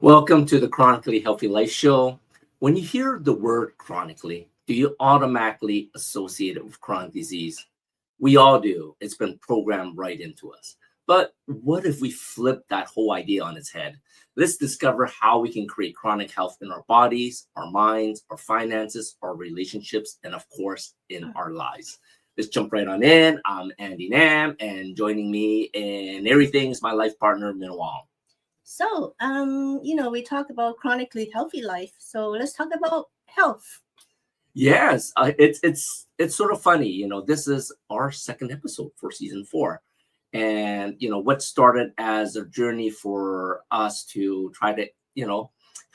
Welcome to the Chronically Healthy Life Show. When you hear the word chronically, do you automatically associate it with chronic disease? We all do. It's been programmed right into us. But what if we flip that whole idea on its head? Let's discover how we can create chronic health in our bodies, our minds, our finances, our relationships, and of course, in our lives. Let's jump right on in. I'm Andy Nam, and joining me in everything is my life partner, Min Wong. So, we talk about chronically healthy life. So let's talk about health. Yes, it's sort of funny. This is our second episode for season 4, and what started as a journey for us to try to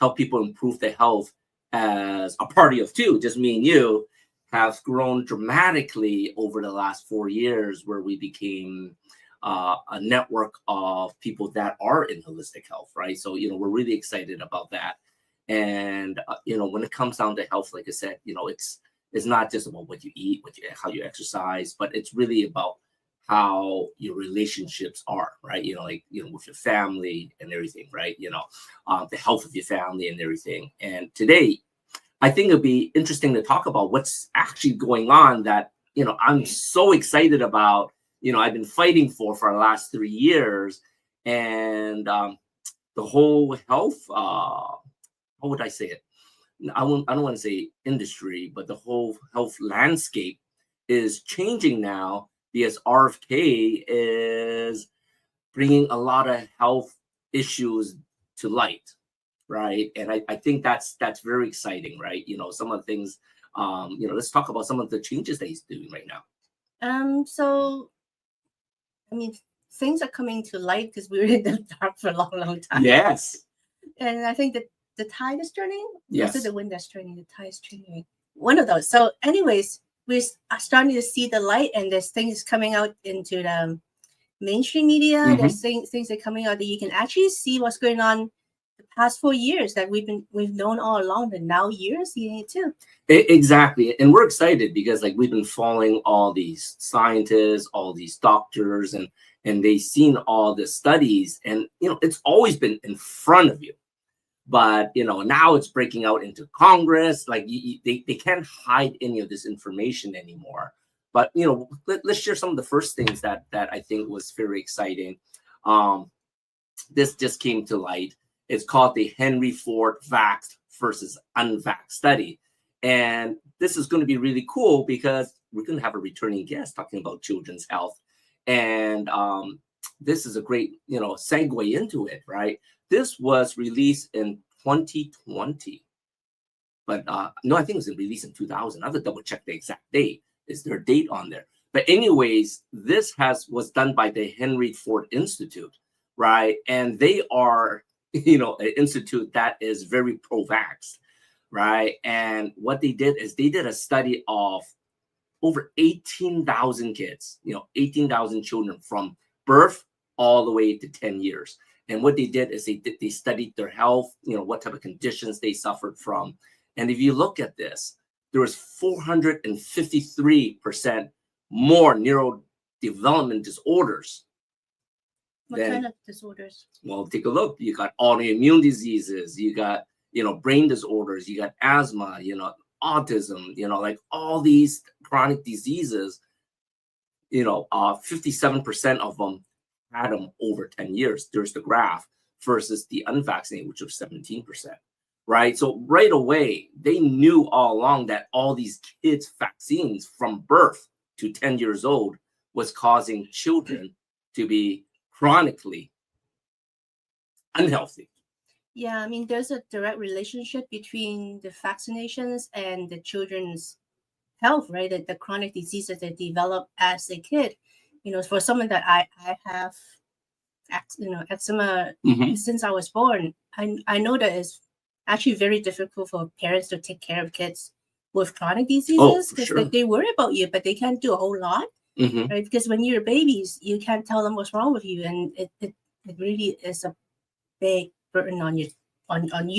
help people improve their health as a party of two, just me and you, has grown dramatically over the last 4 years, where we became a network of people that are in holistic health, right? So, we're really excited about that. And, when it comes down to health, like I said, it's not just about what you eat, how you exercise, but it's really about how your relationships are, right? With your family and everything, right? The health of your family and everything. And today, I think it'd be interesting to talk about what's actually going on that, I'm so excited about. I've been fighting for the last 3 years, and the whole health, how would I say it? I don't want to say industry, but the whole health landscape is changing now because RFK is bringing a lot of health issues to light, right? And I think that's very exciting, right? Some of the things, let's talk about some of the changes that he's doing right now. Things are coming to light because we were in the dark for a long time. Yes. And I think that the tide is turning. Yes. Also the wind that's turning, the tide is turning. One of those. So anyways, we're starting to see the light, and there's things coming out into the mainstream media. Mm-hmm. There's things that are coming out that you can actually see what's going on the past 4 years that we've known all along, but now you're seeing it too. Exactly. And we're excited because we've been following all these scientists, all these doctors, and they've seen all the studies, and it's always been in front of you. But now it's breaking out into Congress. They can't hide any of this information anymore. But let's share some of the first things that I think was very exciting. This just came to light. It's called the Henry Ford Vaxxed versus Unvaxxed Study. And this is going to be really cool because we're going to have a returning guest talking about children's health. And this is a great, segue into it, right? This was released in 2020. But no, I think it was released in 2000. I have to double check the exact date. Is there a date on there? But anyways, this was done by the Henry Ford Institute, right? And they are, an institute that is very pro-vax, right? And what they did is they did a study of over 18,000 kids, 18,000 children from birth all the way to 10 years. And what they did is they studied their health, what type of conditions they suffered from. And if you look at this, there was 453% more neurodevelopment disorders. What kind of disorders? Well, take a look. You got autoimmune diseases, you got, brain disorders, you got asthma, autism, all these chronic diseases, 57% of them had them over 10 years. There's the graph versus the unvaccinated, which was 17%, right? So right away, they knew all along that all these kids' vaccines from birth to 10 years old was causing children to be chronically unhealthy. Yeah, there's a direct relationship between the vaccinations and the children's health, right? The chronic diseases they develop as a kid. For someone that I have, eczema since I was born, I know that it's actually very difficult for parents to take care of kids with chronic diseases because they worry about you, but they can't do a whole lot, right? Because when you're babies, you can't tell them what's wrong with you, and it really is a big burden on you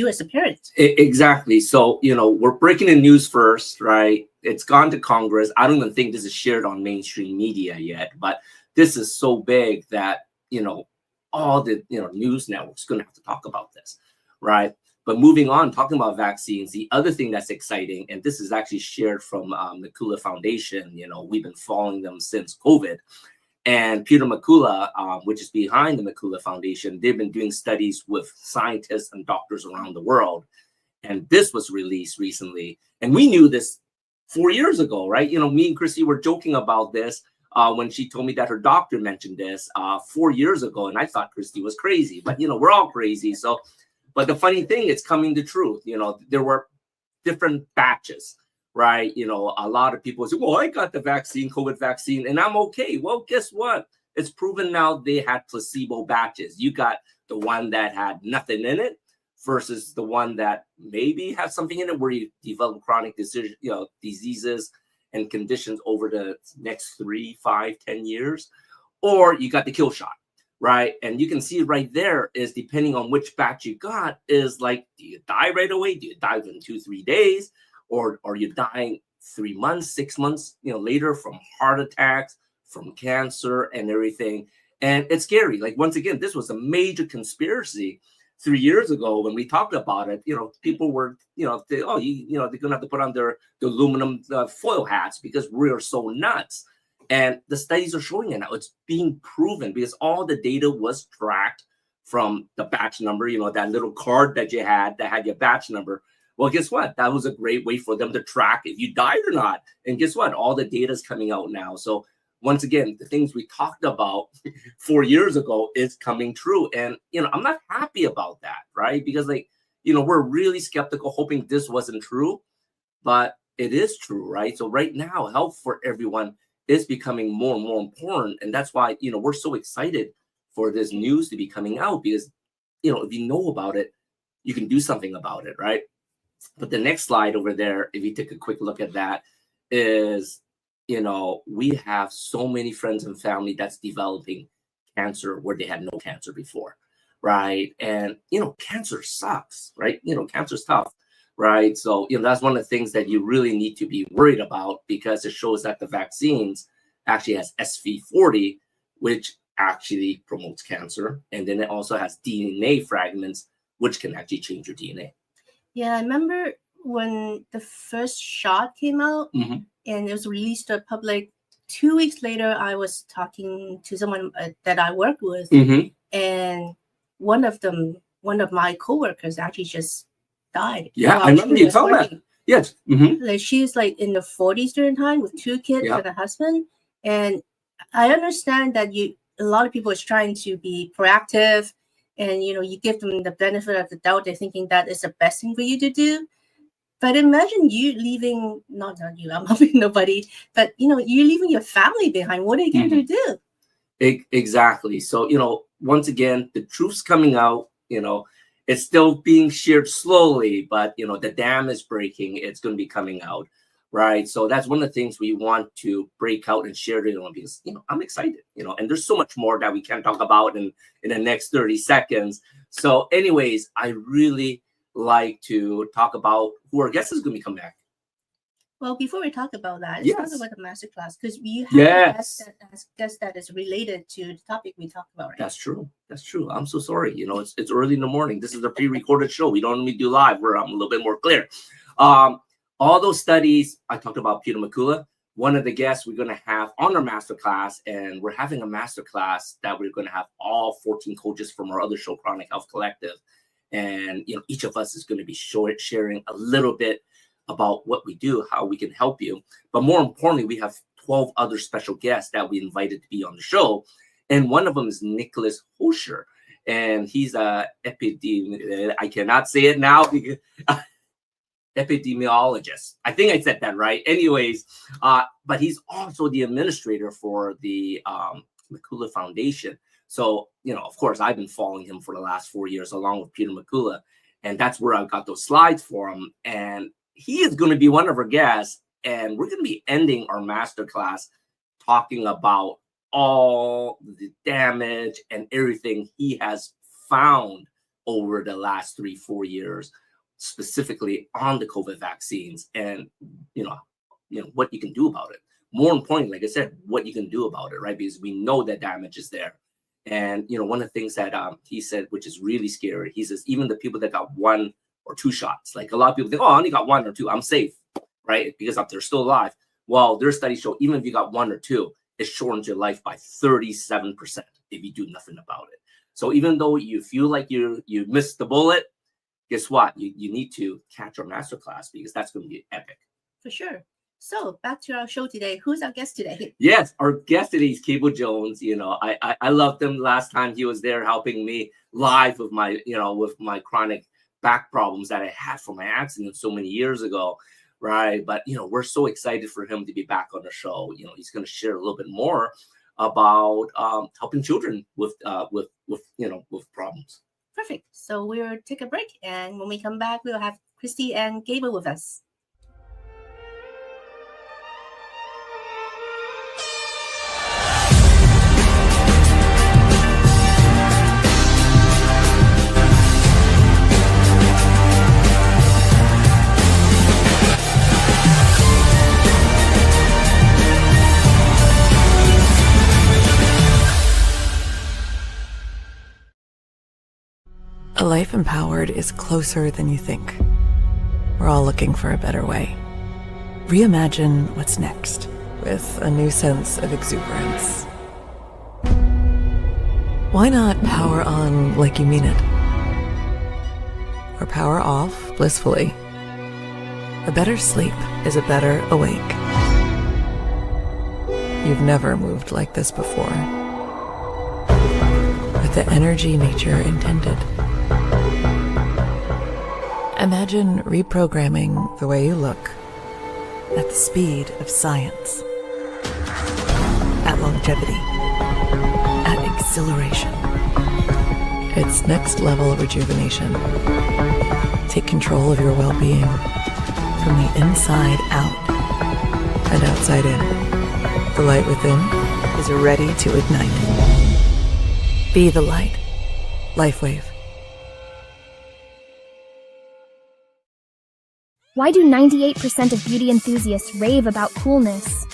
as a parent. Exactly. So we're breaking the news first, right? It's gone to Congress. I don't even think this is shared on mainstream media yet, but this is so big that all the news networks going to have to talk about this, right? But moving on, talking about vaccines, the other thing that's exciting, and this is actually shared from the Kula Foundation, we've been following them since COVID. And Peter McCullough, which is behind the McCullough Foundation, they've been doing studies with scientists and doctors around the world. And this was released recently. And we knew this 4 years ago, right? Me and Christy were joking about this when she told me that her doctor mentioned this 4 years ago. And I thought Christy was crazy, but, we're all crazy. So, but the funny thing, it's coming to truth. There were different batches, right? A lot of people say, well, I got the vaccine, COVID vaccine, and I'm okay. Well, guess what? It's proven now they had placebo batches. You got the one that had nothing in it versus the one that maybe has something in it where you develop chronic diseases and conditions over the next 3, 5, 10 years, or you got the kill shot. Right. And you can see right there is depending on which batch you got is like, do you die right away? Do you die within 2-3 days? Or are you dying 3 months, 6 months, later from heart attacks, from cancer and everything? And it's scary. Like, once again, this was a major conspiracy 3 years ago when we talked about it. People were, they're going to have to put on their aluminum foil hats because we're so nuts. And the studies are showing it now. It's being proven because all the data was tracked from the batch number, that little card that you had that had your batch number. Well, guess what? That was a great way for them to track if you died or not. And guess what? All the data is coming out now. So once again, the things we talked about 4 years ago is coming true. And, I'm not happy about that, right? Because we're really skeptical, hoping this wasn't true, but it is true, right? So right now, health for everyone is becoming more and more important. And that's why, we're so excited for this news to be coming out because, if you know about it, you can do something about it, right? But the next slide over there, if you take a quick look at that, is, we have so many friends and family that's developing cancer where they had no cancer before, right? And, cancer sucks, right? Cancer's tough. Right. So, that's one of the things that you really need to be worried about because it shows that the vaccines actually has SV40, which actually promotes cancer. And then it also has DNA fragments, which can actually change your DNA. Yeah, I remember when the first shot came out Mm-hmm. and it was released to the public. 2 weeks later, I was talking to someone that I work with. Mm-hmm. And one of my coworkers actually just died. Yeah, I remember you told that. Yes. Mm-hmm. Like, she's like in the 40s during time with 2 kids and a husband. And I understand that a lot of people is trying to be proactive and, you give them the benefit of the doubt. They're thinking that is the best thing for you to do. But imagine you leaving, not you, I'm hoping nobody, but, you're leaving your family behind. What are you going to do? Exactly. So, once again, the truth's coming out, it's still being shared slowly, but, the dam is breaking. It's going to be coming out, right? So that's one of the things we want to break out and share to everyone because, I'm excited, and there's so much more that we can talk about in the next 30 seconds. So anyways, I really like to talk about who our guest is going to be coming back. Well, before we talk about that, let's talk about the masterclass because we have a guest that is related to the topic we talked about. Right? That's true. I'm so sorry. It's early in the morning. This is a pre-recorded show. We don't normally do live where I'm a little bit more clear. All those studies I talked about, Peter McCullough, one of the guests we're going to have on our masterclass, and we're having a masterclass that we're going to have all 14 coaches from our other show, Chronic Health Collective. And, each of us is going to be sharing a little bit about what we do, how we can help you. But more importantly, we have 12 other special guests that we invited to be on the show. And one of them is Nicholas Hosher. And he's a I cannot say it now because epidemiologist. I think I said that right. Anyways, but he's also the administrator for the McCullough Foundation. So, of course, I've been following him for the last 4 years along with Peter McCullough. And that's where I got those slides for him. And he is going to be one of our guests. And we're going to be ending our masterclass talking about all the damage and everything he has found over the last 3-4 years, specifically on the COVID vaccines and, what you can do about it. More importantly, like I said, what you can do about it, right? Because we know that damage is there. And, one of the things that he said, which is really scary, he says, even the people that got 1 or 2 shots, like a lot of people think, oh, I only got 1 or 2, I'm safe, right? Because they're still alive. Well, their studies show even if you got 1 or 2, it shortens your life by 37% if you do nothing about it. So even though you feel like you missed the bullet, guess what? You need to catch our masterclass, because that's going to be epic. For sure. So back to our show today. Who's our guest today? Yes, our guest today is Cable Jones. I loved him last time he was there helping me live with my chronic back problems that I had from my accident so many years ago, right? But we're so excited for him to be back on the show. He's going to share a little bit more about helping children with problems. Perfect. So we'll take a break, and when we come back, we'll have Christy and Gable with us. A life empowered is closer than you think. We're all looking for a better way. Reimagine what's next with a new sense of exuberance. Why not power on like you mean it? Or power off blissfully? A better sleep is a better awake. You've never moved like this before. With the energy nature intended. Imagine reprogramming the way you look at the speed of science, at longevity, at exhilaration. It's next level rejuvenation. Take control of your well-being from the inside out and outside in. The light within is ready to ignite. Be the light. LifeWave. Why do 98% of beauty enthusiasts rave about coolness?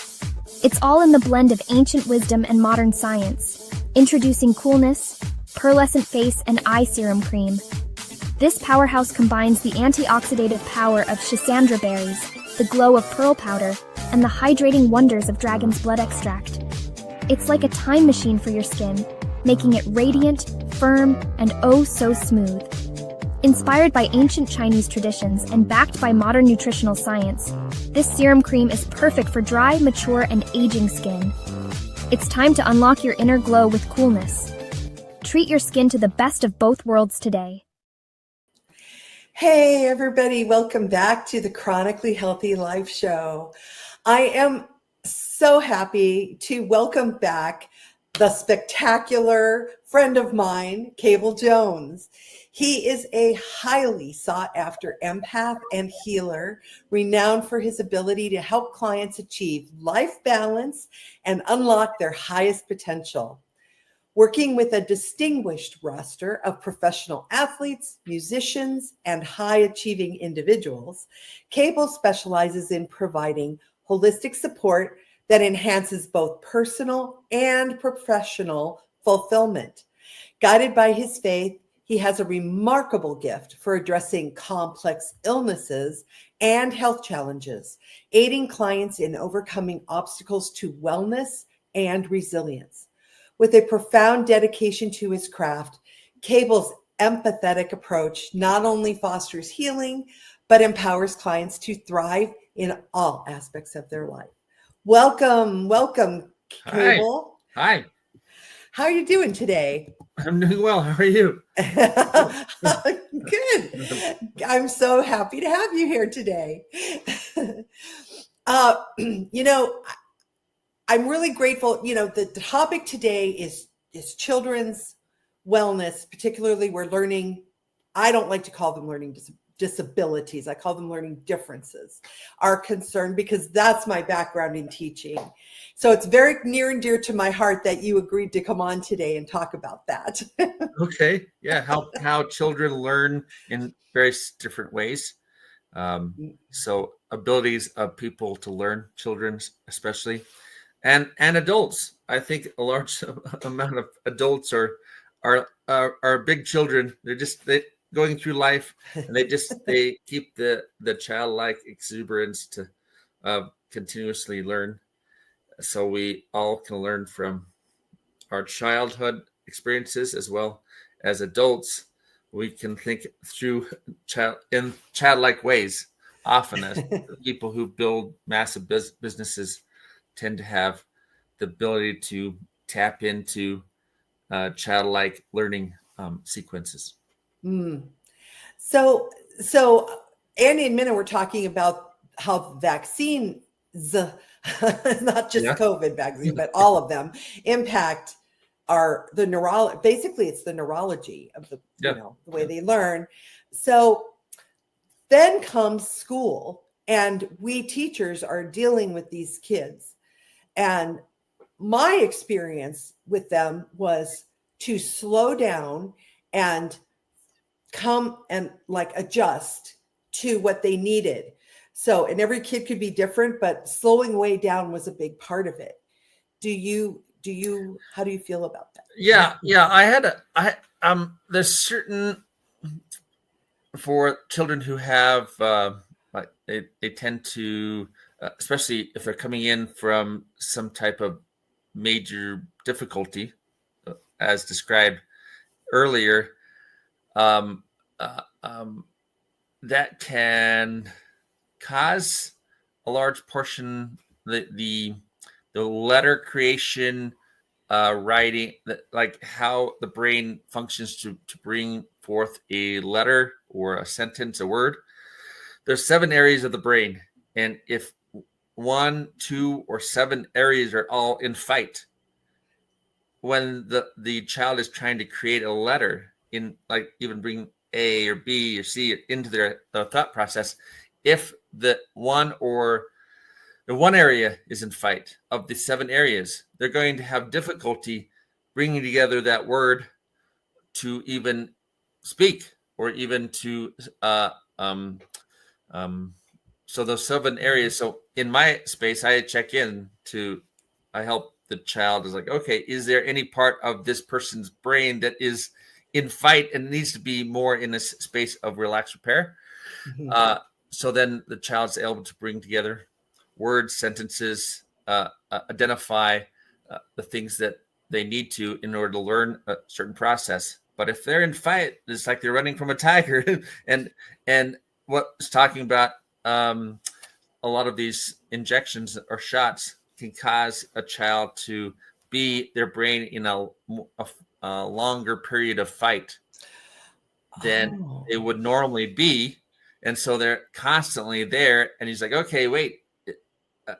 It's all in the blend of ancient wisdom and modern science. Introducing Coolness, Pearlescent Face and Eye Serum Cream. This powerhouse combines the antioxidative power of schisandra berries, the glow of pearl powder, and the hydrating wonders of dragon's blood extract. It's like a time machine for your skin, making it radiant, firm, and oh so smooth. Inspired by ancient Chinese traditions and backed by modern nutritional science, this serum cream is perfect for dry, mature, and aging skin. It's time to unlock your inner glow with Coolness. Treat your skin to the best of both worlds today. Hey everybody, welcome back to the Chronically Healthy Life Show. I am so happy to welcome back the spectacular friend of mine, Cable Jones. He is a highly sought after empath and healer, renowned for his ability to help clients achieve life balance and unlock their highest potential. Working with a distinguished roster of professional athletes, musicians, and high-achieving individuals, Cable specializes in providing holistic support that enhances both personal and professional fulfillment. Guided by his faith, he has a remarkable gift for addressing complex illnesses and health challenges, aiding clients in overcoming obstacles to wellness and resilience. With a profound dedication to his craft, Cable's empathetic approach not only fosters healing, but empowers clients to thrive in all aspects of their life. Welcome, Cable. Hi. How are you doing today? I'm doing well. How are you? Good. I'm so happy to have you here today. I'm really grateful. The topic today is children's wellness. Particularly, we're learning. I don't like to call them learning disabilities. I call them learning differences are concerned, because that's my background in teaching. So it's very near and dear to my heart that you agreed to come on today and talk about that. Okay. Yeah. How children learn in various different ways. So abilities of people to learn, children especially, and adults. I think a large amount of adults are big children. They're going through life, and they keep the childlike exuberance to continuously learn. So we all can learn from our childhood experiences as well as adults. We can think through in childlike ways. Often, as people who build massive businesses tend to have the ability to tap into childlike learning sequences. So Andy and Minna were talking about how vaccines, not just COVID vaccine, but all of them impact the neurology. Basically, it's the neurology of the the way they learn. So then comes school, and we teachers are dealing with these kids. And my experience with them was to slow down and come and like adjust to what they needed. So, and every kid could be different, but slowing way down was a big part of it. How do you feel about that? Yeah. There's certain, for children who have, they tend to, especially if they're coming in from some type of major difficulty, as described earlier, that can cause a large portion, the letter creation, writing, like how the brain functions to bring forth a letter or a sentence, a word. There's 7 areas of the brain, and if 1, 2, or 7 areas are all in fight, when the child is trying to create a letter, in like even bring A or B or C into their thought process, if the one area is in fight of the 7 areas, they're going to have difficulty bringing together that word to even speak or even to so those 7 areas. So in my space, I check in I help the child is like, okay, is there any part of this person's brain that is in fight and needs to be more in a space of relaxed repair? Mm-hmm. So then the child's able to bring together words, sentences, identify the things that they need to in order to learn a certain process. But if they're in fight, it's like they're running from a tiger. and what it's talking about, a lot of these injections or shots can cause a child to be their brain in a longer period of fight than it would normally be. And so they're constantly there. And he's like, okay, wait,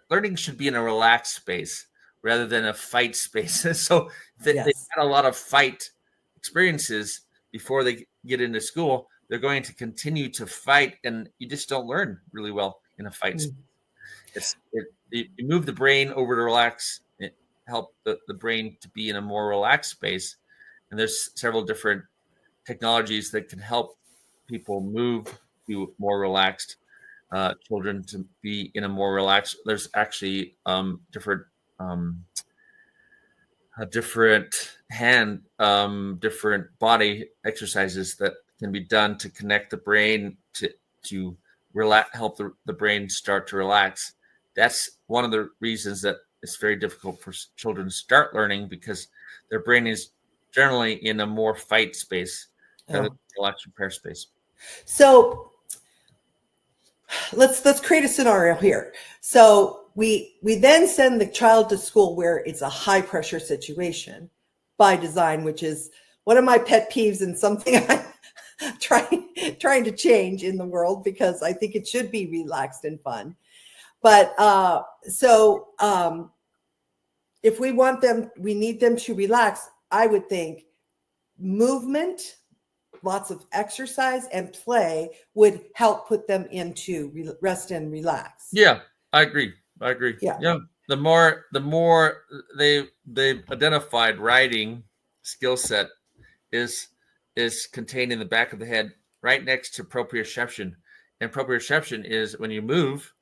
learning should be in a relaxed space rather than a fight space. So they've had a lot of fight experiences before they get into school. They're going to continue to fight, and you just don't learn really well in a fight space. You move the brain over to relax, help the brain to be in a more relaxed space. And there's several different technologies that can help people move to more relaxed children to be in a more relaxed. There's actually different body exercises that can be done to connect the brain to relax, help the brain start to relax. That's one of the reasons that it's very difficult for children to start learning, because their brain is generally in a more fight space rather than relaxed repair space. So let's create a scenario here. So we then send the child to school where it's a high pressure situation by design, which is one of my pet peeves and something I'm trying to change in the world, because I think it should be relaxed and fun. But if we need them to relax, I would think movement, lots of exercise and play would help put them into rest and relax. Yeah, I agree. Yeah. The more they've identified, writing skill set is contained in the back of the head, right next to proprioception. And proprioception is when you move,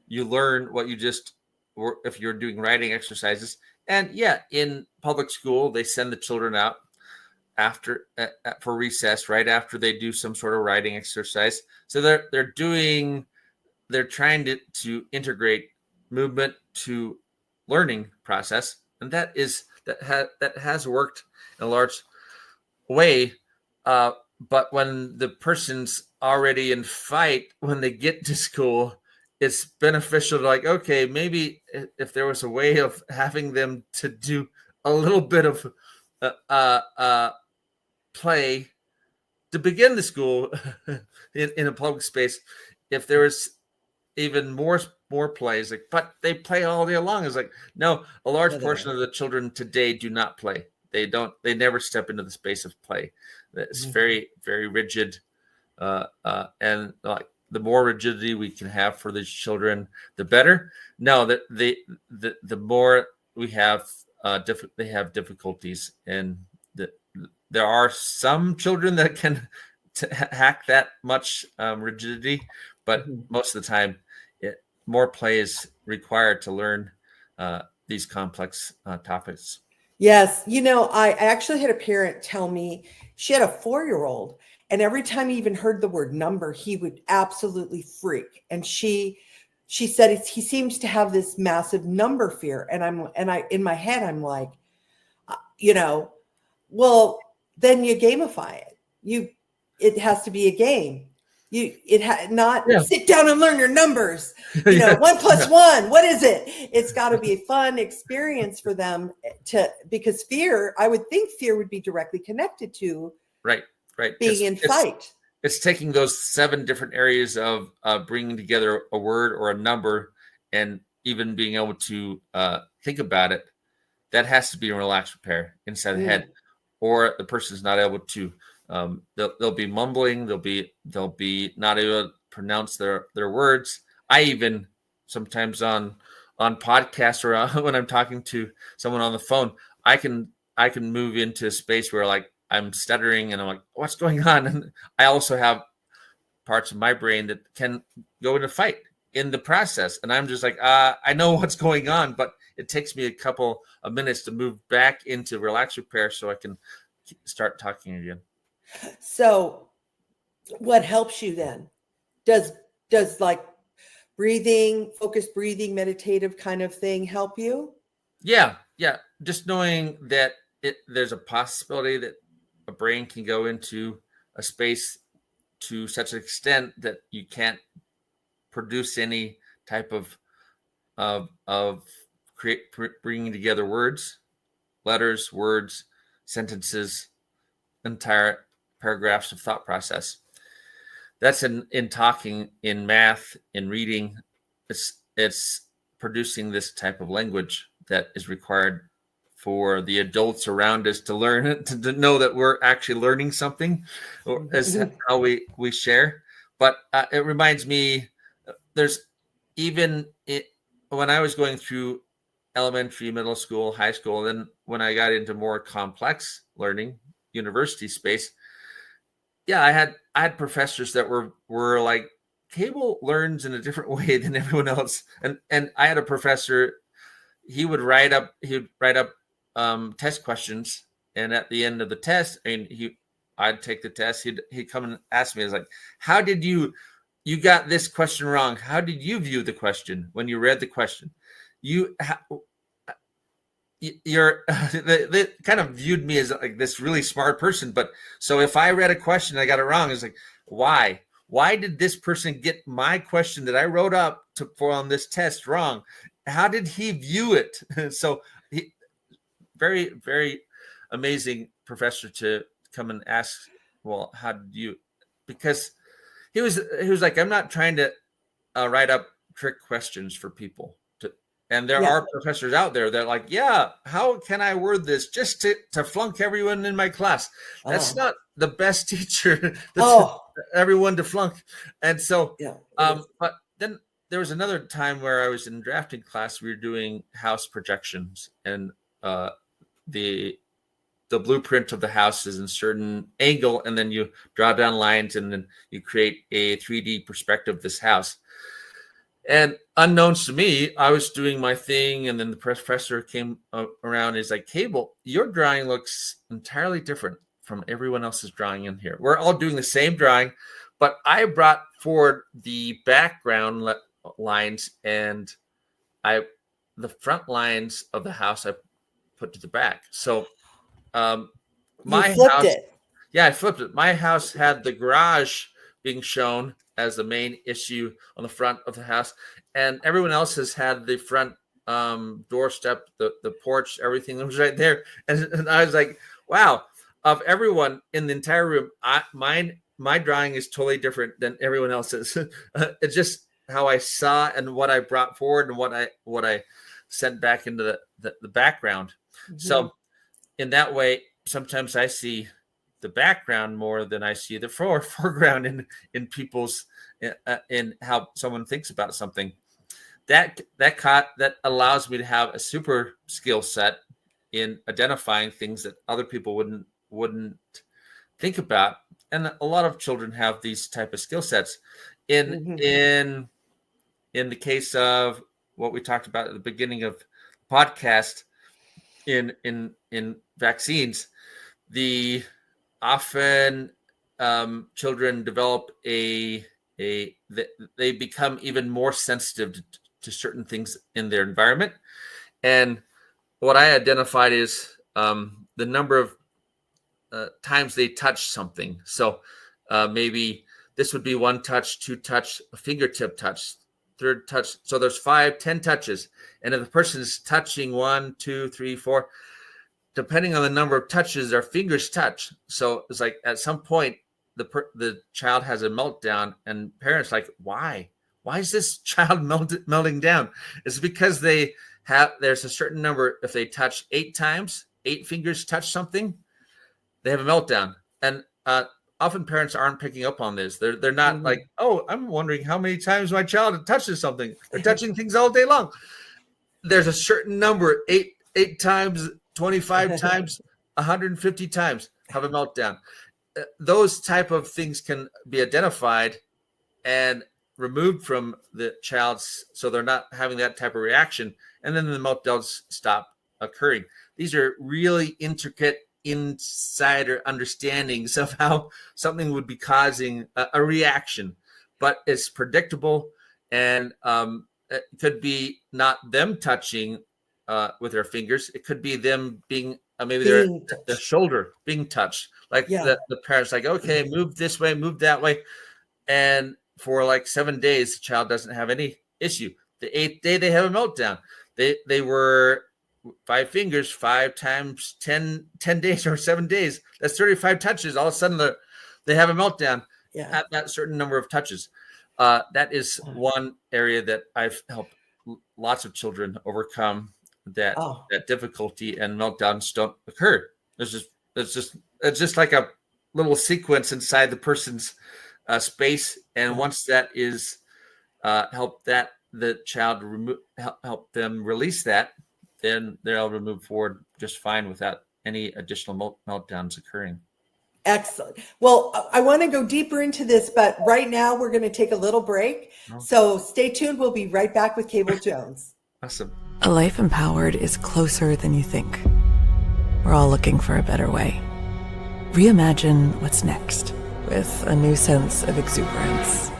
you learn what you just, or if you're doing writing exercises, And yeah, in public school, they send the children out after for recess, right after they do some sort of writing exercise. So they're trying to integrate movement to learning process, and that has worked in a large way. But when the person's already in fight when they get to school, it's beneficial to like, okay, maybe if there was a way of having them to do a little bit of play to begin the school in a public space, if there was even more plays, like, but they play all day long. It's like, no, a large portion of the children today do not play. They never step into the space of play. It's very, very rigid. And like the more rigidity we can have for these children, the better. No, that the more we have, they have difficulties, and there are some children that can hack that much rigidity, but most of the time, more play is required to learn these complex topics. Yes. I actually had a parent tell me she had a 4-year-old, and every time he even heard the word number, he would absolutely freak. And she said he seems to have this massive number fear. And in my head, I'm like, well, then you gamify it. It has to be a game. Sit down and learn your numbers. 1 + 1. What is it? It's got to be a fun experience for them because fear, I would think fear would be directly connected to right being in fight. It's taking those 7 different areas of bringing together a word or a number and even being able to think about it. That has to be a relaxed repair inside the head, or the person's not able to. They'll be mumbling. They'll be not able to pronounce their words. I even sometimes on podcasts or when I'm talking to someone on the phone, I can move into a space where like I'm stuttering and I'm like, what's going on? And I also have parts of my brain that can go into fight in the process. And I'm just like, I know what's going on, but it takes me a couple of minutes to move back into relaxed repair so I can start talking again. So what helps you then? Does like breathing, focused breathing, meditative kind of thing help you? Yeah. Just knowing that there's a possibility that a brain can go into a space to such an extent that you can't produce any type of bringing together words, letters, words, sentences, entire paragraphs of thought process. That's in talking, in math, in reading. It's producing this type of language that is required for the adults around us to learn it, to know that we're actually learning something, or as how we share. But it reminds me, there's even when I was going through elementary, middle school, high school, then when I got into more complex learning, university space, I had professors that were like, Cable learns in a different way than everyone else. And I had a professor, he would write up test questions, and at the end of the test, I'd take the test, he'd come and ask me, like, how did you got this question wrong? How did you view the question when you read the question? They kind of viewed me as like this really smart person, but so if I read a question, I got it wrong. It's like, why did this person get my question that I wrote up for on this test wrong? How did he view it? So he, very, very amazing professor to come and ask, well, how did you, because he was like, I'm not trying to write up trick questions for people. And there are professors out there that are like, how can I word this just to flunk everyone in my class? That's not the best teacher. That's everyone to flunk. And so, but then there was another time where I was in drafting class. We were doing house projections, and the blueprint of the house is in a certain angle, and then you draw down lines, and then you create a 3D perspective of this house. And unbeknownst to me, I was doing my thing, and then the professor came around and he's like, Cable, your drawing looks entirely different from everyone else's drawing in here. We're all doing the same drawing, but I brought forward the background lines, and the front lines of the house I put to the back. So you my flipped house, it. yeah, I flipped it. My house had the garage being shown as the main issue on the front of the house, and everyone else has had the front doorstep, the porch, everything that was right there. And I was like, wow, of everyone in the entire room, my drawing is totally different than everyone else's. It's just how I saw and what I brought forward and what I sent back into the background. Mm-hmm. So in that way, sometimes I see the background more than I see the foreground in people's in how someone thinks about something. That allows me to have a super skill set in identifying things that other people wouldn't think about. And a lot of children have these type of skill sets. In the case of what we talked about at the beginning of the podcast, in vaccines, the often children develop they become even more sensitive to certain things in their environment. And what I identified is the number of times they touch something. So maybe this would be one touch, two touch, a fingertip touch, third touch. So there's 5, 10 touches. And if the person is touching 1, 2, 3, 4, depending on the number of touches, their fingers touch. So it's like at some point, the child has a meltdown, and parents like, why is this child melting down? It's because there's a certain number. If they touch 8 times, 8 fingers touch something, they have a meltdown. And often parents aren't picking up on this. They're not like, oh, I'm wondering how many times my child touches something. They're touching things all day long. There's a certain number, 8 times, 25 times, 150 times, have a meltdown. Those type of things can be identified and removed from the child's, so they're not having that type of reaction, and then the meltdowns stop occurring. These are really intricate insider understandings of how something would be causing a reaction, but it's predictable, and it could be not them touching with their fingers. It could be them being maybe their shoulder being touched, like the parents like, okay, move this way, move that way, and for like 7 days the child doesn't have any issue. The 8th day they have a meltdown. They were 5 fingers 5 times 10 days or 7 days. That's 35 touches. All of a sudden they have a meltdown at that certain number of touches. That is one area that I've helped lots of children overcome that difficulty, and meltdowns don't occur. It's just like a little sequence inside the person's space, and once that is help the child help them release that, then they're able to move forward just fine without any additional meltdowns occurring. Excellent. Well, I want to go deeper into this, but right now we're going to take a little break. So stay tuned. We'll be right back with Cable Jones. Awesome. A life empowered is closer than you think. We're all looking for a better way. Reimagine what's next with a new sense of exuberance.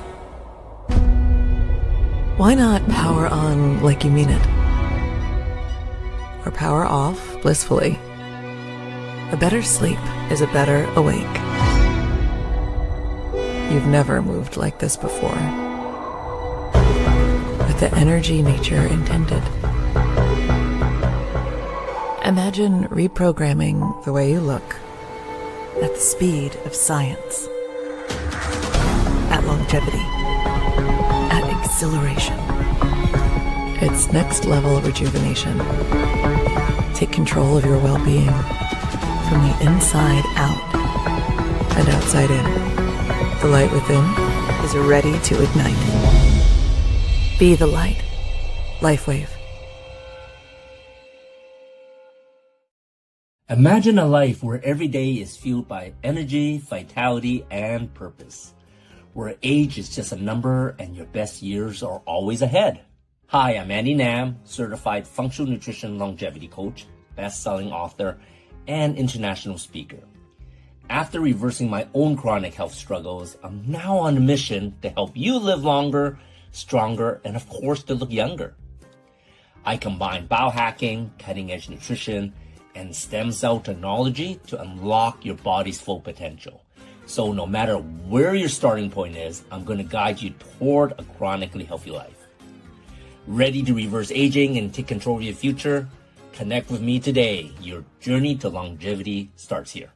Why not power on like you mean it? Or power off blissfully? A better sleep is a better awake. You've never moved like this before. With the energy nature intended. Imagine reprogramming the way you look at the speed of science. At longevity. At exhilaration. It's next level rejuvenation. Take control of your well-being from the inside out and outside in. The light within is ready to ignite. Be the light. LifeWave. Imagine a life where every day is fueled by energy, vitality, and purpose. where age is just a number and your best years are always ahead. Hi, I'm Andy Nam, certified functional nutrition longevity coach, best-selling author, and international speaker. After reversing my own chronic health struggles, I'm now on a mission to help you live longer, stronger, and of course, to look younger. I combine biohacking, cutting-edge nutrition, and stem cell technology to unlock your body's full potential. So no matter where your starting point is, I'm going to guide you toward a chronically healthy life. Ready to reverse aging and take control of your future? Connect with me today. Your journey to longevity starts here.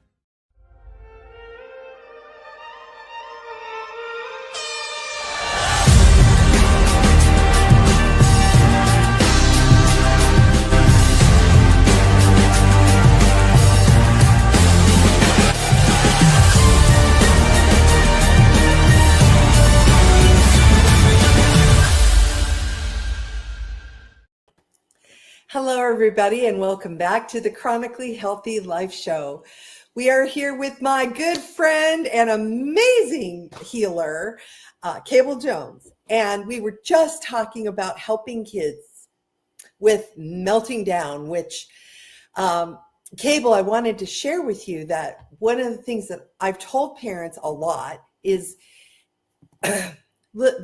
Hello, everybody, and welcome back to the Chronically Healthy Life Show. We are here with my good friend and amazing healer, Cable Jones, and we were just talking about helping kids with melting down, which, Cable, I wanted to share with you that one of the things that I've told parents a lot is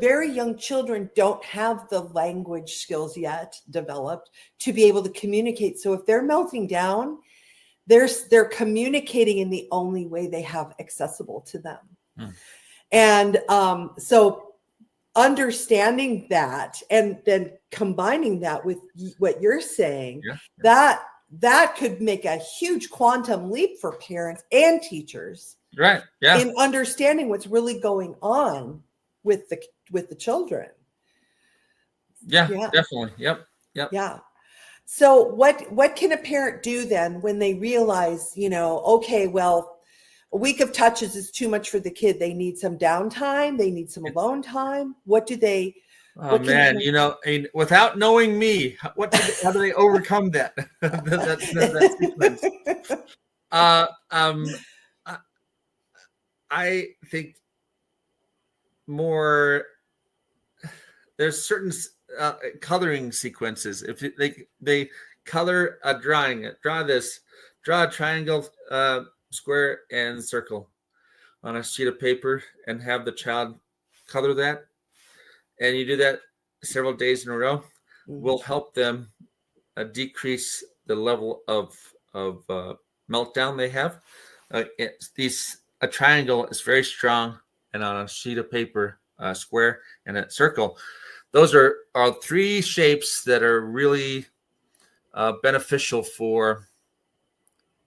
very young children don't have the language skills yet developed to be able to communicate. So if they're melting down, they're communicating in the only way they have accessible to them. And so understanding that and then combining that with what you're saying, that could make a huge quantum leap for parents and teachers. Right. Yeah. In understanding what's really going on with the children. Yeah, definitely. Yep. Yeah. So what can a parent do then when they realize, okay, well, a week of touches is too much for the kid. They need some downtime. They need some alone time. What do they? Oh man, without knowing me, how do they overcome that? that sequence? I think more there's certain coloring sequences. If they color a drawing, draw a triangle, square, and circle on a sheet of paper and have the child color that, and you do that several days in a row, will help them decrease the level of meltdown they have. A triangle is very strong, and on a sheet of paper, a square, and a circle. Those are three shapes that are really beneficial for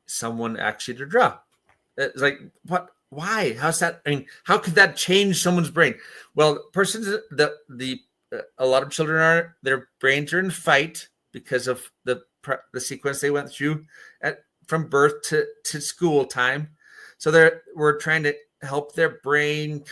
someone actually to draw. It's like, what? Why? How's that? I mean, how could that change someone's brain? Well, a lot of children their brains are in fight because of the sequence they went through from birth to school time. So we're trying to help their brain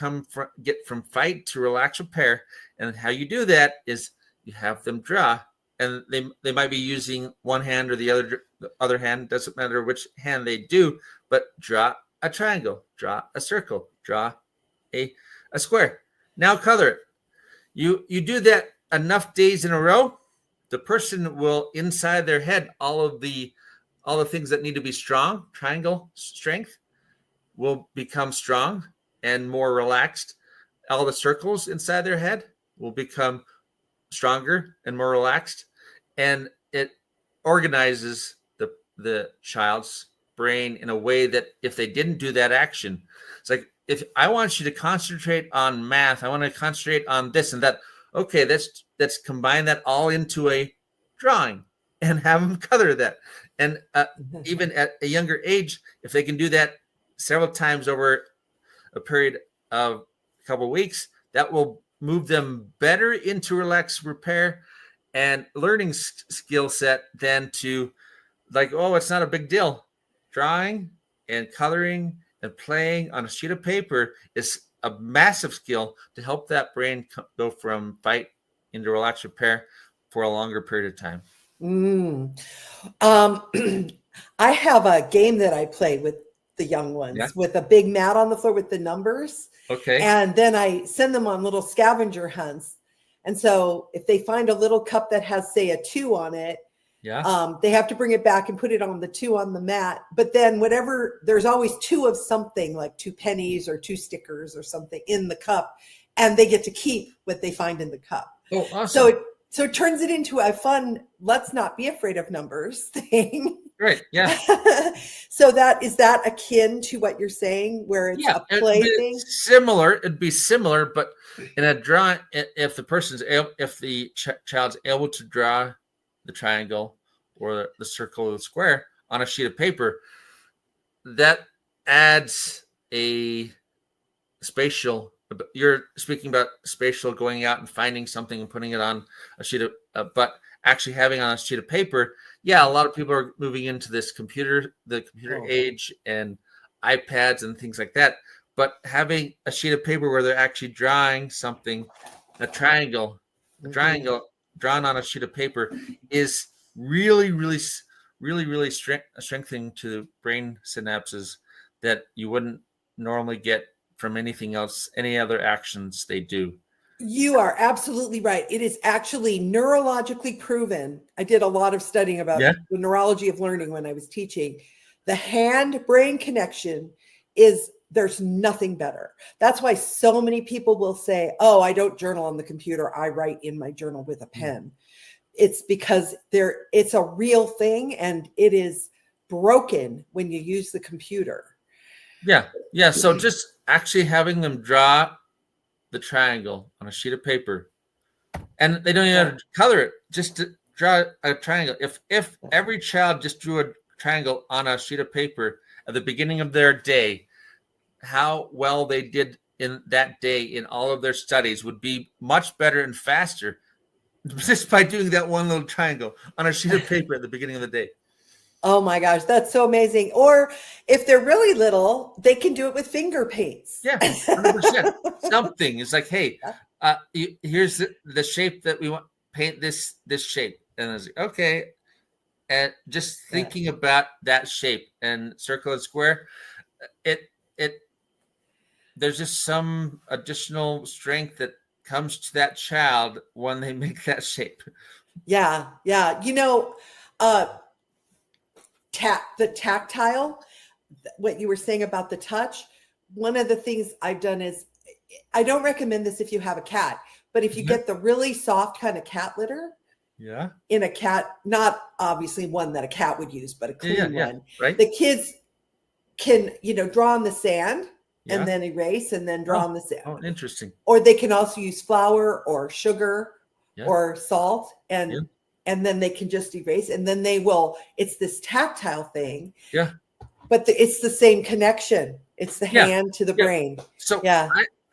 get from fight to relax, repair. And how you do that is you have them draw, and they might be using one hand or the other hand, doesn't matter which hand they do, but draw a triangle, draw a circle, draw a square. Now color it. You do that enough days in a row, the person will inside their head all the things that need to be strong, triangle strength, will become strong and more relaxed. All the circles inside their head will become stronger and more relaxed. And it organizes the child's brain in a way that if they didn't do that action, it's like, if I want you to concentrate on math, I want to concentrate on this and that. Okay, let's combine that all into a drawing and have them color that. And even at a younger age, if they can do that several times over a period of a couple of weeks, that will move them better into relax, repair, and learning skill set than to like, oh, it's not a big deal. Drawing and coloring and playing on a sheet of paper is a massive skill to help that brain go from fight into relax, repair for a longer period of time. I have a game that I play with the young ones Yeah. with a big mat on the floor with the numbers. Okay. And then I send them on little scavenger hunts. And so if they find a little cup that has, say, a 2 on it, they have to bring it back and put it on the 2 on the mat. But then whatever, there's always 2 of something, like 2 pennies or 2 stickers or something in the cup. And they get to keep what they find in the cup. Oh, awesome. So it turns it into a fun, let's not be afraid of numbers thing. Right. Yeah. So is that akin to what you're saying, where it's a play thing? Similar. It'd be similar, but in a drawing, if the child's able to draw the triangle or the circle or the square on a sheet of paper, that adds a spatial. You're speaking about spatial, going out and finding something and putting it on a sheet of, but actually having on a sheet of paper. Yeah, a lot of people are moving into this the computer age and iPads and things like that. But having a sheet of paper where they're actually drawing something, a triangle drawn on a sheet of paper is really, really, really, really strengthening to brain synapses that you wouldn't normally get from anything else, any other actions they do. You are absolutely right. It is actually neurologically proven. I did a lot of studying about the neurology of learning when I was teaching. The hand-brain connection there's nothing better. That's why so many people will say, oh, I don't journal on the computer. I write in my journal with a pen. It's because it's a real thing, and it is broken when you use the computer. Yeah. Yeah. So just actually having them draw the triangle on a sheet of paper, and they don't even have to color it, just to draw a triangle. If every child just drew a triangle on a sheet of paper at the beginning of their day, how well they did in that day in all of their studies would be much better and faster just by doing that one little triangle on a sheet of paper at the beginning of the day. Oh my gosh, that's so amazing. Or if they're really little, they can do it with finger paints. Yeah, 100%. Something. It's like, hey, here's the shape that we want. Paint this shape. And I was like, okay. And just thinking about that shape and circle and square, there's just some additional strength that comes to that child when they make that shape. Yeah. You know, the tactile, what you were saying about the touch, one of the things I've done is, I don't recommend this if you have a cat, but if you get the really soft kind of cat litter, in a cat, not obviously one that a cat would use, but a clean one, right? The kids can, draw on the sand and then erase and then draw on the sand. Oh, interesting. Or they can also use flour or sugar or salt and then they can just erase, and then it's this tactile thing. Yeah. But it's the same connection. It's the hand to the brain. So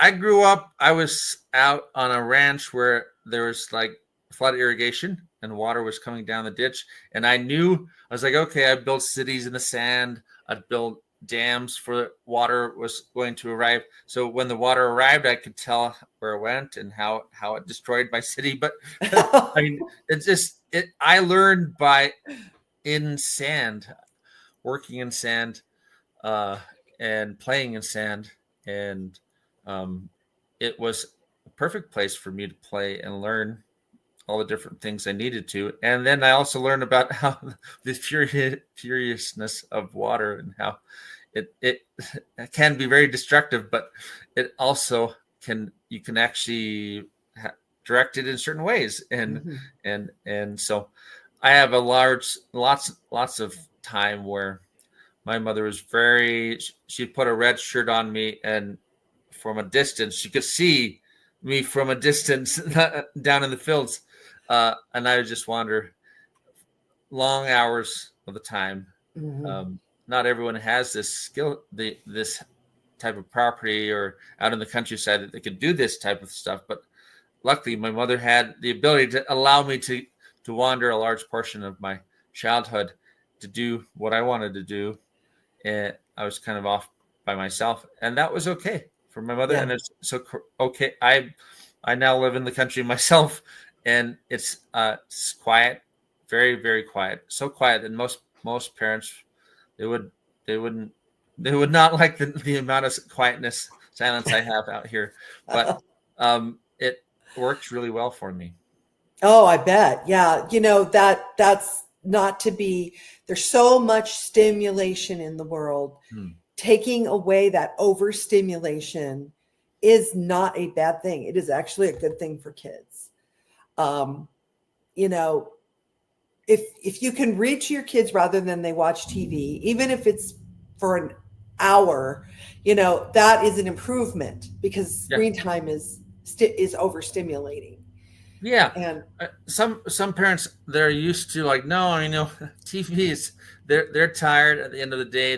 I grew up, I was out on a ranch where there was like flood irrigation and water was coming down the ditch. And I was like, okay, I built cities in the sand. I'd build dams for water was going to arrive. So when the water arrived, I could tell where it went and how it destroyed my city. But I mean, I learned in sand, working in sand, and playing in sand. And it was a perfect place for me to play and learn all the different things I needed to. And then I also learned about how the furiousness of water and how it can be very destructive, but it also you can actually direct it in certain ways. And so I have lots of time where my mother was she'd put a red shirt on me, and from a distance, she could see me from a distance down in the fields. And I would just wander long hours of the time. Not everyone has this skill, this type of property or out in the countryside that they could do this type of stuff. But luckily, my mother had the ability to allow me to wander a large portion of my childhood to do what I wanted to do. And I was kind of off by myself, and that was okay for my mother. And it's so okay. I now live in the country myself, and it's quiet, very, very quiet. So quiet that most parents they wouldn't They would not like the amount of silence I have out here, but it works really well for me. Oh, I bet. Yeah. That's not to be, there's so much stimulation in the world. Taking away that overstimulation is not a bad thing. It is actually a good thing for kids. If you can read to your kids rather than they watch TV, even if it's for an hour, that is an improvement, because screen time is overstimulating. Yeah. And some parents, they're used to like, no, TV is, they're tired at the end of the day.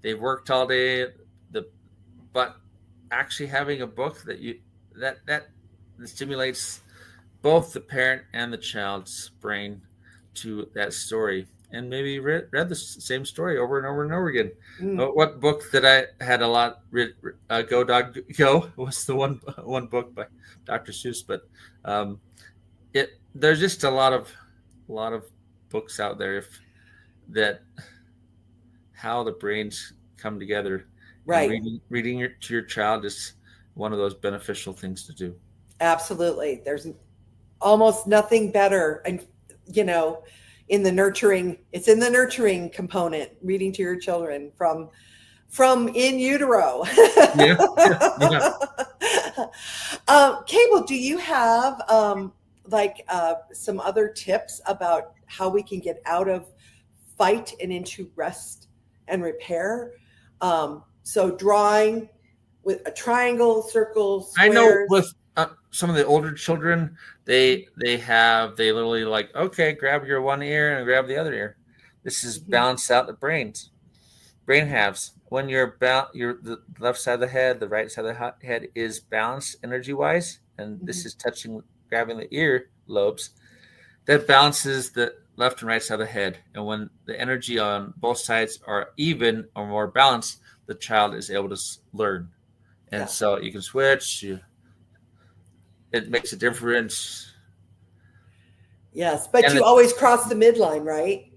They've worked all day. But actually having a book that stimulates both the parent and the child's brain to that story, and maybe read the same story over and over and over again. What book that I had a lot read, Go Dog Go, was the one book by Dr. Seuss, but there's just a lot of books out there that how the brains come together. Right. Reading to your child is one of those beneficial things to do. Absolutely. There's almost nothing better. And, in the nurturing component, reading to your children from in utero. Yeah. Cable, do you have some other tips about how we can get out of fight and into rest and repair? So drawing with a triangle, circle, squares. I know with some of the older children, they literally like, okay, grab your one ear and grab the other ear. This is balance out the brain halves. When the left side of the head, the right side of the head is balanced energy wise, and this is grabbing the ear lobes, that balances the left and right side of the head. And when the energy on both sides are even or more balanced, the child is able to learn. And so you can switch. It makes a difference. Yes, but you always cross the midline, right?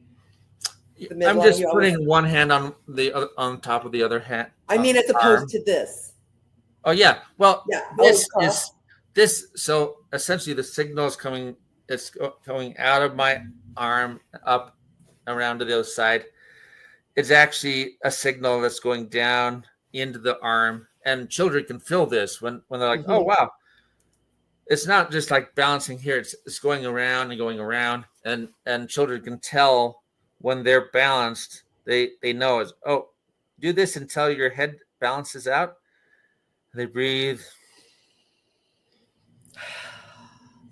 I'm just putting one hand on the other, on top of the other hand. I mean, as opposed to this. Oh yeah. Well, this. So essentially, the signal is coming. It's going out of my arm up around to the other side. It's actually a signal that's going down into the arm, and children can feel this when they're like, "Oh wow." It's not just like balancing here. It's going around and going around, and children can tell when they're balanced. They know it's, oh, do this until your head balances out. They breathe.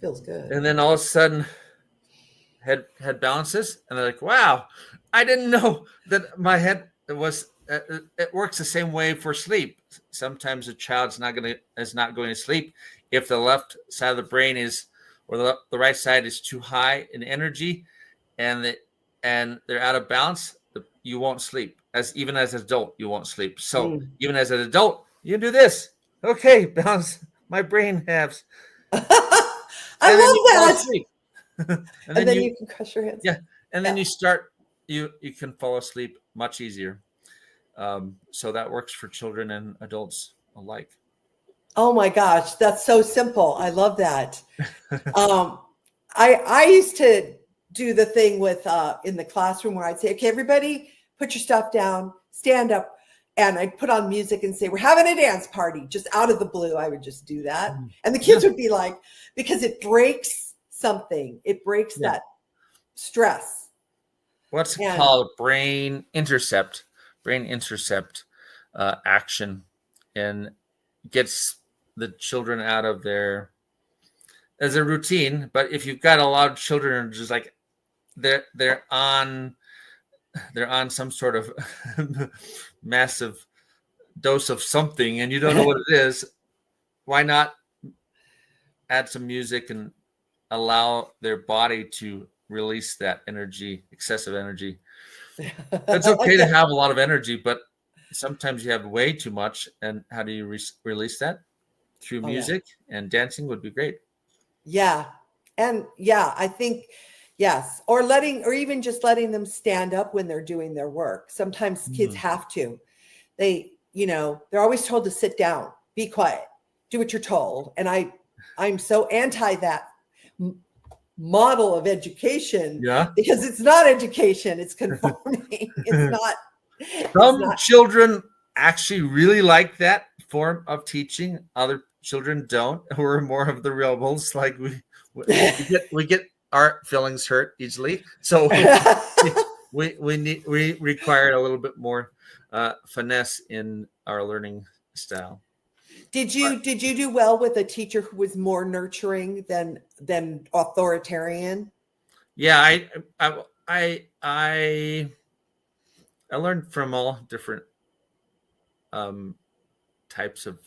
Feels good. And then all of a sudden, head balances, and they're like, wow, I didn't know that my head was. It works the same way for sleep. Sometimes a child's not going to sleep if the left side of the brain is, or the right side is too high in energy, and they're out of balance. You won't sleep. Even as an adult, you won't sleep. So even as an adult, you do this. Okay, balance my brain halves. I love that. and then you can crush your hands. Yeah, and then you can fall asleep much easier. So that works for children and adults alike. Oh my gosh, that's so simple. I love that. I used to do the thing with in the classroom where I'd say, okay, everybody put your stuff down, stand up, and I'd put on music and say, we're having a dance party. Just out of the blue, I would just do that. And the kids would be like, because it breaks something. It breaks that stress. What's it called? Brain intercept action, and gets the children out of their, as a routine. But if you've got a lot of children just like they're on some sort of massive dose of something and you don't know what it is, why not add some music and allow their body to release that energy, excessive energy. It's okay to have a lot of energy, but sometimes you have way too much. And how do you release that? Through music, and dancing would be great. Yeah. And I think, yes. Or even just letting them stand up when they're doing their work. Sometimes kids have to, they're always told to sit down, be quiet, do what you're told. And I'm so anti that model of education, because it's not education, it's conforming. Some children actually really like that form of teaching. Other children don't. We're more of the rebels. Like we get our feelings hurt easily, so we require a little bit more finesse in our learning style. Did you do well with a teacher who was more nurturing than authoritarian? Yeah, I learned from all different types of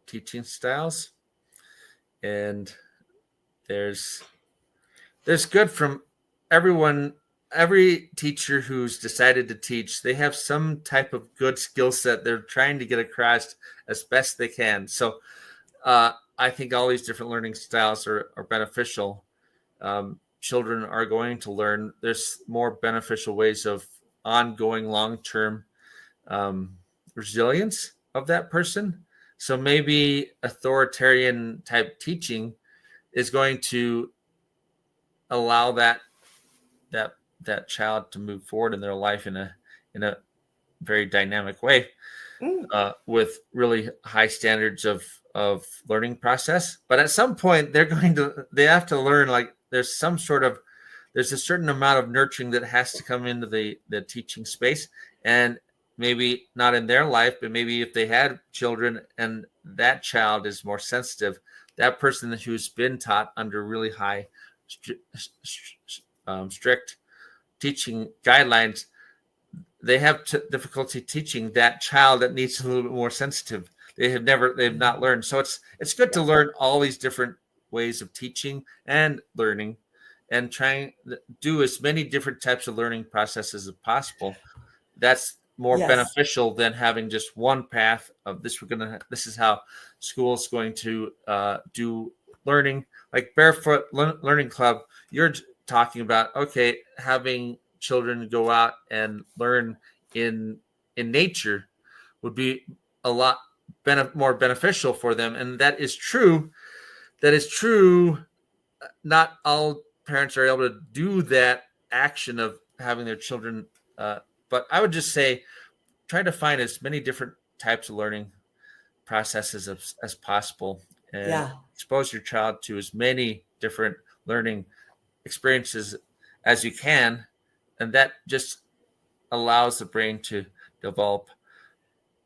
teaching styles, and there's good from everyone. Every teacher who's decided to teach, they have some type of good skill set they're trying to get across as best they can. So I think all these different learning styles are beneficial. Children are going to learn. There's more beneficial ways of ongoing long-term resilience of that person. So maybe authoritarian type teaching is going to allow that child to move forward in their life in a very dynamic way, with really high standards of learning process. But at some point they have to learn, like there's a certain amount of nurturing that has to come into the teaching space. And maybe not in their life, but maybe if they had children and that child is more sensitive, that person who's been taught under really high strict teaching guidelines, they have difficulty teaching that child that needs a little bit more sensitive. They've not learned. So it's good to learn all these different ways of teaching and learning, and trying to do as many different types of learning processes as possible. That's more beneficial than having just one path of this. This is how school is going to do learning. Like Barefoot Learning Club, you're talking about, okay, having children go out and learn in nature would be a lot more beneficial for them. And that is true. Not all parents are able to do that action of having their children. But I would just say, try to find as many different types of learning processes as possible, and expose your child to as many different learning experiences as you can. And that just allows the brain to develop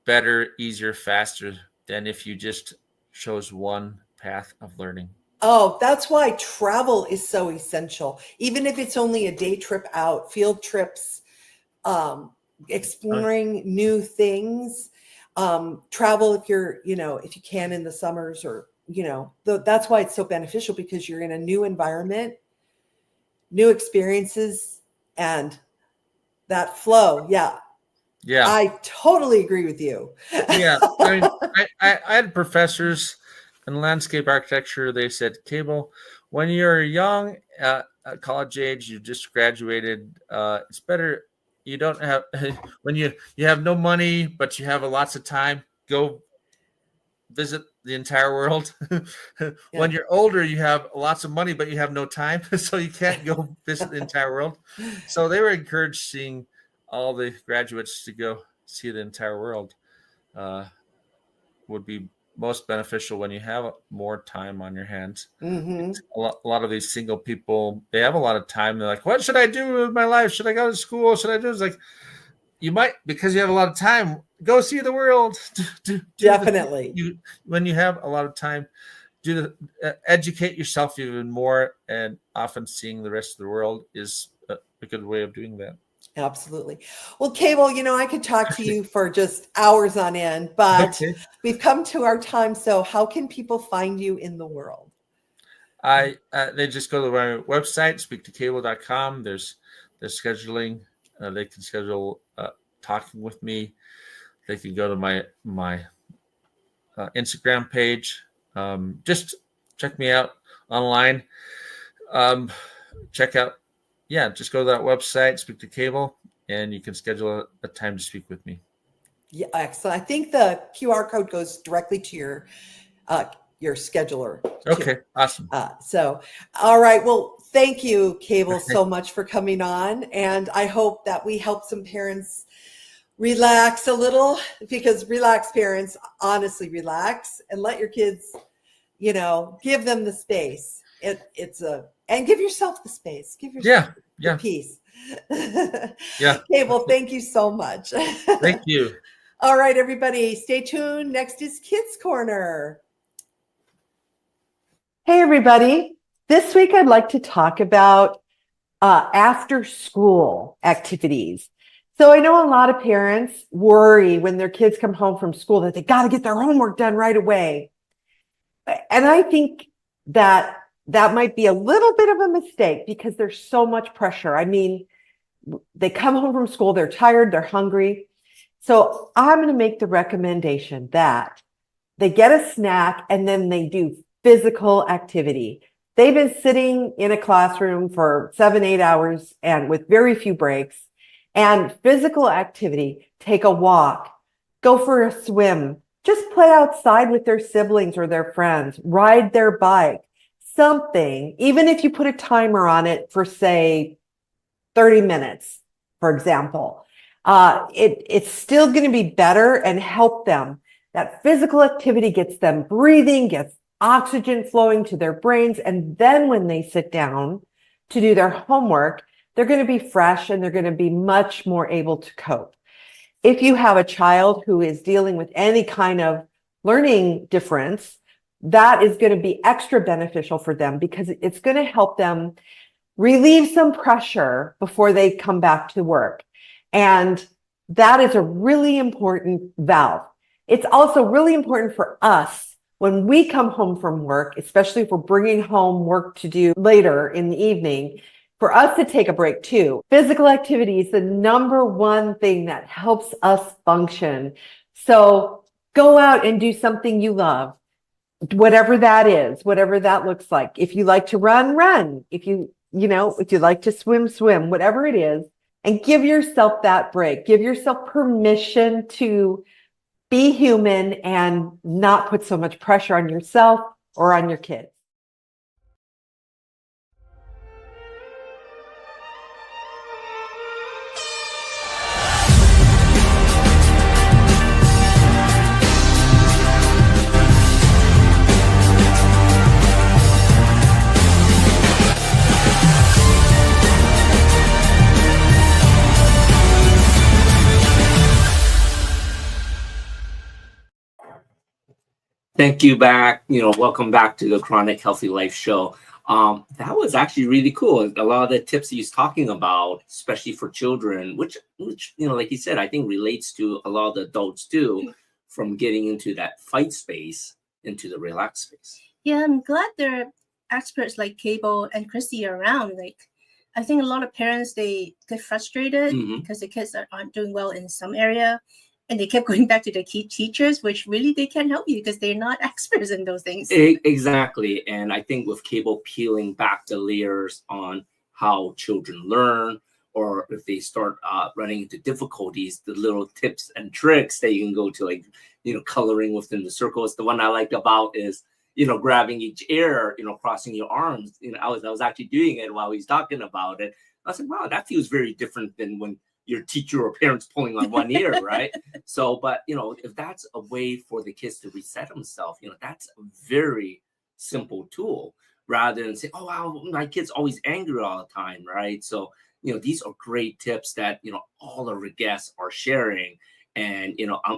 better, easier, faster than if you just chose one path of learning. Oh, that's why travel is so essential. Even if it's only a day trip out, field trips, exploring new things, travel if you can in the summers, or, that's why it's so beneficial, because you're in a new environment, new experiences, and that flow. Yeah. I totally agree with you. Yeah. I had professors in landscape architecture. They said, Cable, when you're young, at college age, you just graduated, it's better. You don't have, when you have no money, but you have lots of time, go visit the entire world. When you're older, you have lots of money, but you have no time, so you can't go visit the entire world. So they were encouraging all the graduates to go see the entire world. Would be most beneficial when you have more time on your hands. Mm-hmm. A lot of these single people, they have a lot of time. They're like, what should I do with my life? Should I go to school? Should I do? It's like, you might, because you have a lot of time, go see the world. Definitely. When you have a lot of time, educate yourself even more, and often seeing the rest of the world is a good way of doing that. Absolutely. Well, Cable, I could talk to you for just hours on end, but we've come to our time. So how can people find you in the world? They just go to my website, speaktocable.com. There's scheduling. They can schedule talking with me. They can go to my Instagram page. Just check me out online. Check out. Just go to that website, Speak to Cable, and you can schedule a time to speak with me. Yeah, excellent. I think the QR code goes directly to your scheduler. Okay, awesome. So, all right. Well, thank you, Cable, so much for coming on. And I hope that we help some parents relax a little, because relaxed parents honestly relax, and let your kids, give them the space. And give yourself the space. Give yourself the peace. Yeah. Cable, thank you so much. Thank you. All right, everybody, stay tuned. Next is Kids Corner. Hey, everybody. This week, I'd like to talk about after school activities. So I know a lot of parents worry when their kids come home from school that they got to get their homework done right away. And I think that might be a little bit of a mistake, because there's so much pressure. I mean, they come home from school, they're tired, they're hungry. So I'm going to make the recommendation that they get a snack and then they do physical activity. They've been sitting in a classroom for 7-8 hours and with very few breaks. And physical activity, take a walk, go for a swim, just play outside with their siblings or their friends, ride their bike, something, even if you put a timer on it for, say, 30 minutes, for example. It's still going to be better and help them. That physical activity gets them breathing, gets oxygen flowing to their brains. And then when they sit down to do their homework, they're going to be fresh and they're going to be much more able to cope. If you have a child who is dealing with any kind of learning difference, that is going to be extra beneficial for them, because it's going to help them relieve some pressure before they come back to work. And that is a really important valve. It's also really important for us when we come home from work, especially if we're bringing home work to do later in the evening, for us to take a break too. Physical activity is the number one thing that helps us function. So go out and do something you love, whatever that is, whatever that looks like. If you like to run, run. If you like to swim, swim, whatever it is, and give yourself that break. Give yourself permission to be human and not put so much pressure on yourself or on your kids. Thank you back. Welcome back to the Chronic Healthy Life Show. That was actually really cool. A lot of the tips he's talking about, especially for children, which like he said, I think relates to a lot of the adults too, from getting into that fight space into the relaxed space. Yeah, I'm glad there are experts like Cable and Christy around. Like, I think a lot of parents, they get frustrated because the kids aren't doing well in some area. And they kept going back to the key teachers, which really they can't help you because they're not experts in those things. Exactly. And I think with Cable peeling back the layers on how children learn, or if they start running into difficulties, the little tips and tricks that you can go to, like, coloring within the circles. The one I like about is, grabbing each ear, crossing your arms. I was actually doing it while he's talking about it. I was like, wow, that feels very different than when your teacher or parents pulling on one ear, right? So, but if that's a way for the kids to reset themselves, that's a very simple tool, rather than say, oh wow, my kid's always angry all the time, right? So these are great tips that all of our guests are sharing, and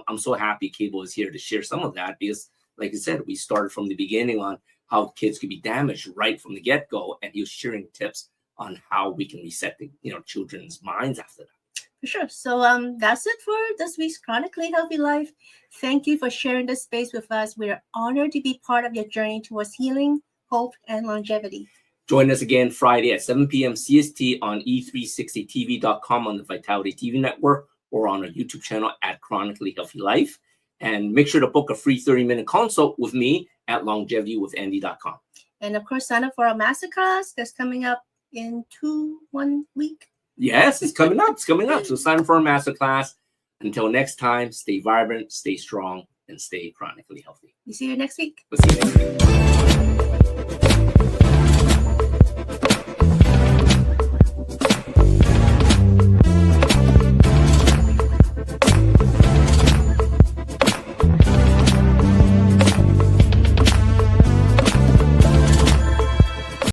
I'm so happy Cable is here to share some of that, because like I said, we started from the beginning on how kids could be damaged right from the get-go, and he was sharing tips on how we can reset the children's minds after that. For sure. So that's it for this week's Chronically Healthy Life. Thank you for sharing this space with us. We're honored to be part of your journey towards healing, hope, and longevity. Join us again Friday at 7 p.m. CST on e360tv.com on the Vitality TV network, or on our YouTube channel at Chronically Healthy Life. And make sure to book a free 30-minute consult with me at longevitywithandy.com. And of course, sign up for our masterclass that's coming up in 1 week. Yes, it's coming up. So sign up for a masterclass. Until next time, stay vibrant, stay strong, and stay chronically healthy. You see you next week. We'll see you next week.